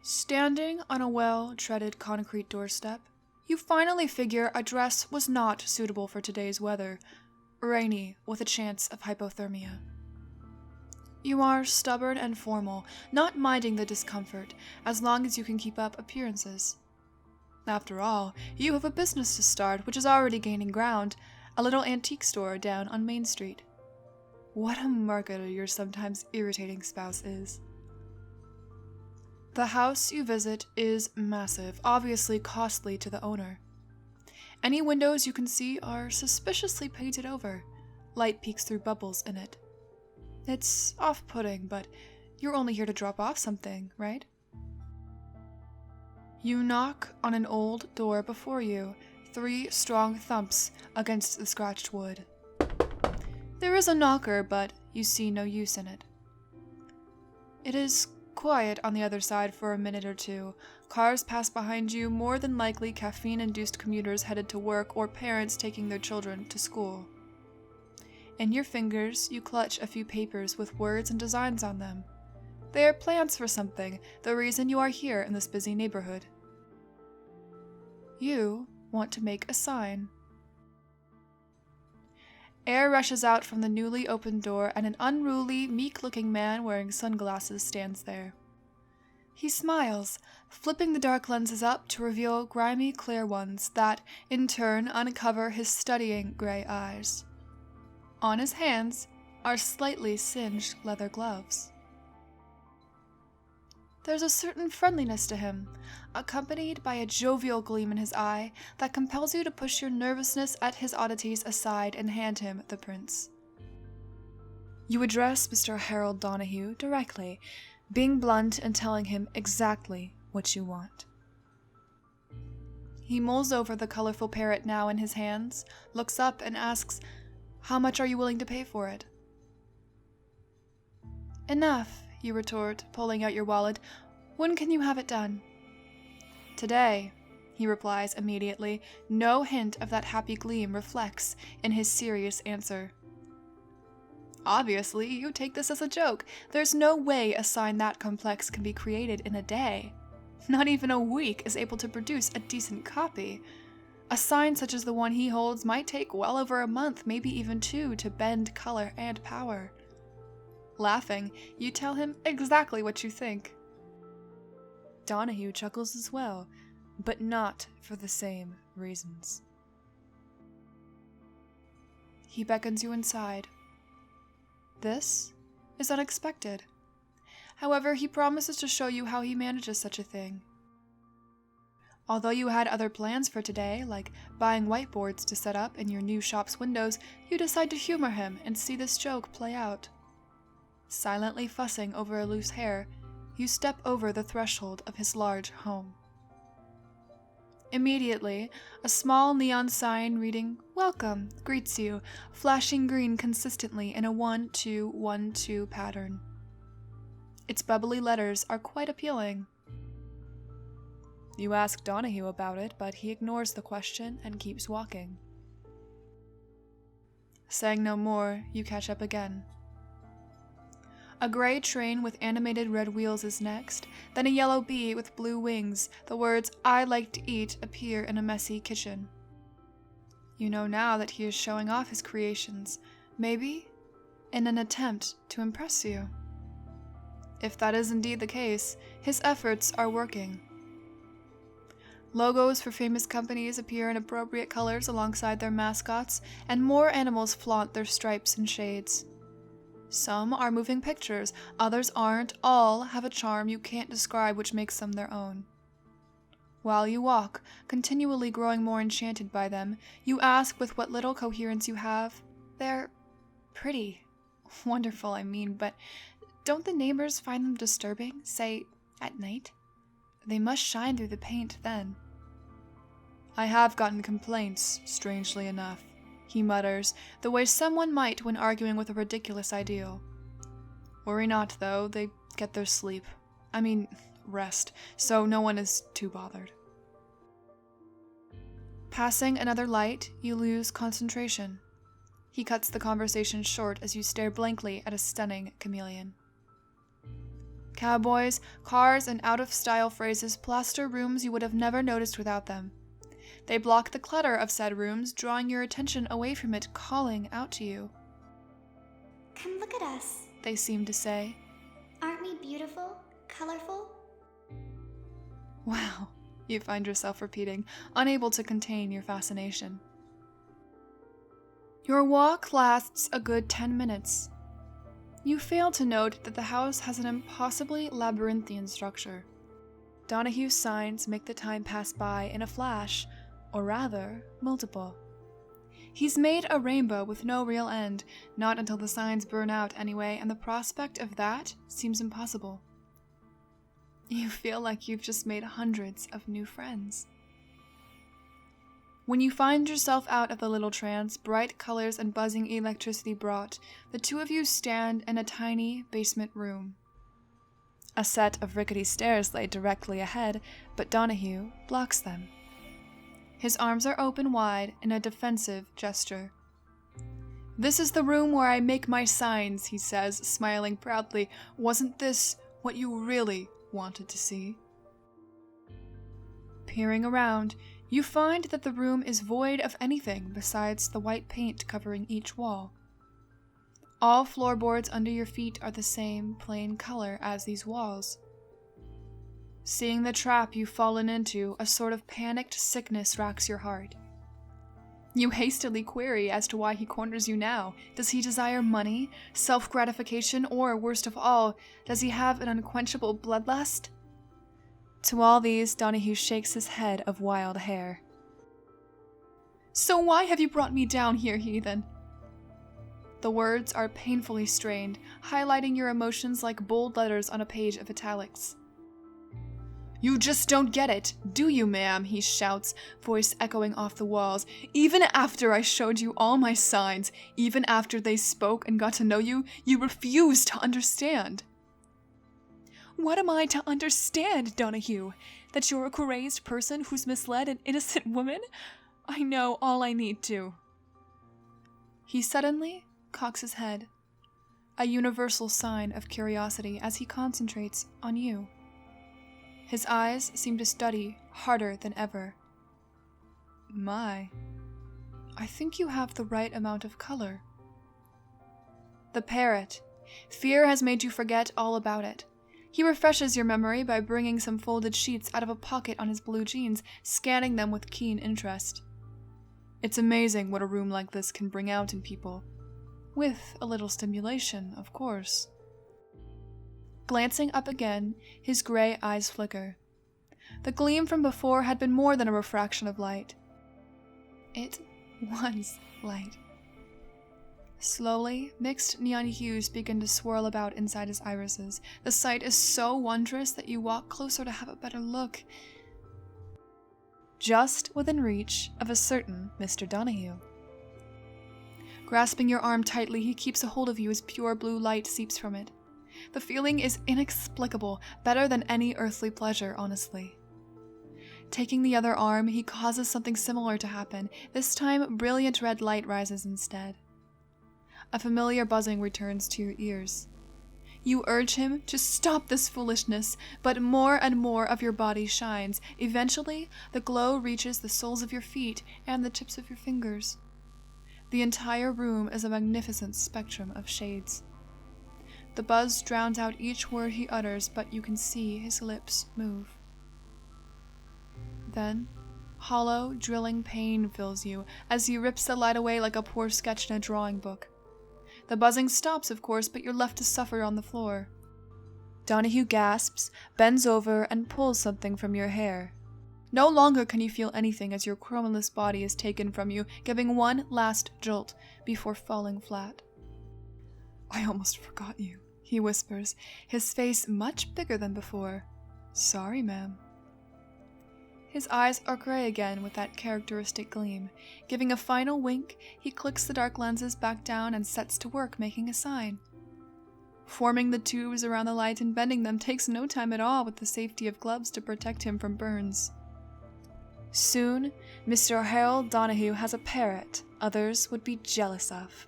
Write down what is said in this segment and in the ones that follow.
Standing on a well-treaded concrete doorstep, you finally figure a dress was not suitable for today's weather, rainy with a chance of hypothermia. You are stubborn and formal, not minding the discomfort as long as you can keep up appearances. After all, you have a business to start which is already gaining ground, a little antique store down on Main Street. What a marketer your sometimes irritating spouse is. The house you visit is massive, obviously costly to the owner. Any windows you can see are suspiciously painted over. Light peeks through bubbles in it. It's off-putting, but you're only here to drop off something, right? You knock on an old door before you, 3 strong thumps against the scratched wood. There is a knocker, but you see no use in it. It is quiet on the other side for a minute or two. Cars pass behind you, more than likely caffeine-induced commuters headed to work or parents taking their children to school. In your fingers, you clutch a few papers with words and designs on them. They are plans for something, the reason you are here in this busy neighborhood. You want to make a sign. Air rushes out from the newly opened door and an unruly, meek-looking man wearing sunglasses stands there. He smiles, flipping the dark lenses up to reveal grimy, clear ones that, in turn, uncover his studying gray eyes. On his hands are slightly singed leather gloves. There's a certain friendliness to him, accompanied by a jovial gleam in his eye that compels you to push your nervousness at his oddities aside and hand him the prints. You address Mr. Harold Donahue directly, being blunt and telling him exactly what you want. He mulls over the colorful parrot now in his hands, looks up and asks, "How much are you willing to pay for it?" "Enough," you retort, pulling out your wallet. "When can you have it done?" "Today," he replies immediately. No hint of that happy gleam reflects in his serious answer. Obviously, you take this as a joke. There's no way a sign that complex can be created in a day. Not even a week is able to produce a decent copy. A sign such as the one he holds might take well over a month, maybe even 2, to bend color and power. Laughing, you tell him exactly what you think. Donahue chuckles as well, but not for the same reasons. He beckons you inside. This is unexpected. However, he promises to show you how he manages such a thing. Although you had other plans for today, like buying whiteboards to set up in your new shop's windows, you decide to humor him and see this joke play out. Silently fussing over a loose hair, you step over the threshold of his large home. Immediately, a small neon sign reading "Welcome" greets you, flashing green consistently in a 1-2-1-2 pattern. Its bubbly letters are quite appealing. You ask Donahue about it, but he ignores the question and keeps walking. Saying no more, you catch up again. A gray train with animated red wheels is next, then a yellow bee with blue wings. The words "I like to eat" appear in a messy kitchen. You know now that he is showing off his creations, maybe in an attempt to impress you. If that is indeed the case, his efforts are working. Logos for famous companies appear in appropriate colors alongside their mascots, and more animals flaunt their stripes and shades. Some are moving pictures, others aren't. All have a charm you can't describe which makes them their own. While you walk, continually growing more enchanted by them, you ask with what little coherence you have, "They're pretty. Wonderful, I mean, but don't the neighbors find them disturbing, say, at night? They must shine through the paint then." "I have gotten complaints, strangely enough," he mutters, the way someone might when arguing with a ridiculous ideal. "Worry not, though, they get their sleep. Rest, so no one is too bothered." Passing another light, you lose concentration. He cuts the conversation short as you stare blankly at a stunning chameleon. Cowboys, cars, and out-of-style phrases plaster rooms you would have never noticed without them. They block the clutter of said rooms, drawing your attention away from it, calling out to you. Come look at us, They seem to say. Aren't we beautiful, colorful? Wow, you find yourself repeating, unable to contain your fascination. Your walk lasts a good 10 minutes. You fail to note that the house has an impossibly labyrinthian structure. Donahue's signs make the time pass by in a flash, or rather, multiple. He's made a rainbow with no real end, not until the signs burn out anyway, and the prospect of that seems impossible. You feel like you've just made hundreds of new friends. When you find yourself out of the little trance, bright colors and buzzing electricity brought, the two of you stand in a tiny basement room. A set of rickety stairs lay directly ahead, but Donahue blocks them. His arms are open wide in a defensive gesture. "This is the room where I make my signs," he says, smiling proudly. "Wasn't this what you really wanted to see?" Peering around, you find that the room is void of anything besides the white paint covering each wall. All floorboards under your feet are the same plain color as these walls. Seeing the trap you've fallen into, a sort of panicked sickness racks your heart. You hastily query as to why he corners you now. Does he desire money, self-gratification, or, worst of all, does he have an unquenchable bloodlust? To all these, Donahue shakes his head of wild hair. "So why have you brought me down here, heathen?" The words are painfully strained, highlighting your emotions like bold letters on a page of italics. "You just don't get it, do you, ma'am?" he shouts, voice echoing off the walls. "Even after I showed you all my signs, even after they spoke and got to know you, you refuse to understand." "What am I to understand, Donahue? That you're a crazed person who's misled an innocent woman? I know all I need to." He suddenly cocks his head, a universal sign of curiosity as he concentrates on you. His eyes seem to study harder than ever. "My, I think you have the right amount of color." The parrot. Fear has made you forget all about it. He refreshes your memory by bringing some folded sheets out of a pocket on his blue jeans, scanning them with keen interest. It's amazing what a room like this can bring out in people. With a little stimulation, of course. Glancing up again, his gray eyes flicker. The gleam from before had been more than a refraction of light. It was light. Slowly, mixed neon hues begin to swirl about inside his irises. The sight is so wondrous that you walk closer to have a better look. Just within reach of a certain Mr. Donahue. Grasping your arm tightly, he keeps a hold of you as pure blue light seeps from it. The feeling is inexplicable, better than any earthly pleasure, honestly. Taking the other arm, he causes something similar to happen. This time, brilliant red light rises instead. A familiar buzzing returns to your ears. You urge him to stop this foolishness, but more and more of your body shines. Eventually, the glow reaches the soles of your feet and the tips of your fingers. The entire room is a magnificent spectrum of shades. The buzz drowns out each word he utters, but you can see his lips move. Then, hollow, drilling pain fills you as he rips the light away like a poor sketch in a drawing book. The buzzing stops, of course, but you're left to suffer on the floor. Donahue gasps, bends over, and pulls something from your hair. No longer can you feel anything as your chromoless body is taken from you, giving one last jolt before falling flat. "I almost forgot you," he whispers, his face much bigger than before. "Sorry, ma'am." His eyes are gray again with that characteristic gleam. Giving a final wink, he clicks the dark lenses back down and sets to work making a sign. Forming the tubes around the light and bending them takes no time at all with the safety of gloves to protect him from burns. Soon, Mr. Harold Donahue has a parrot others would be jealous of.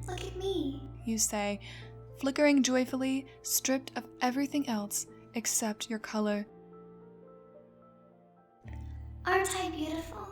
Look at me, You say, flickering joyfully, stripped of everything else except your color. Aren't I beautiful?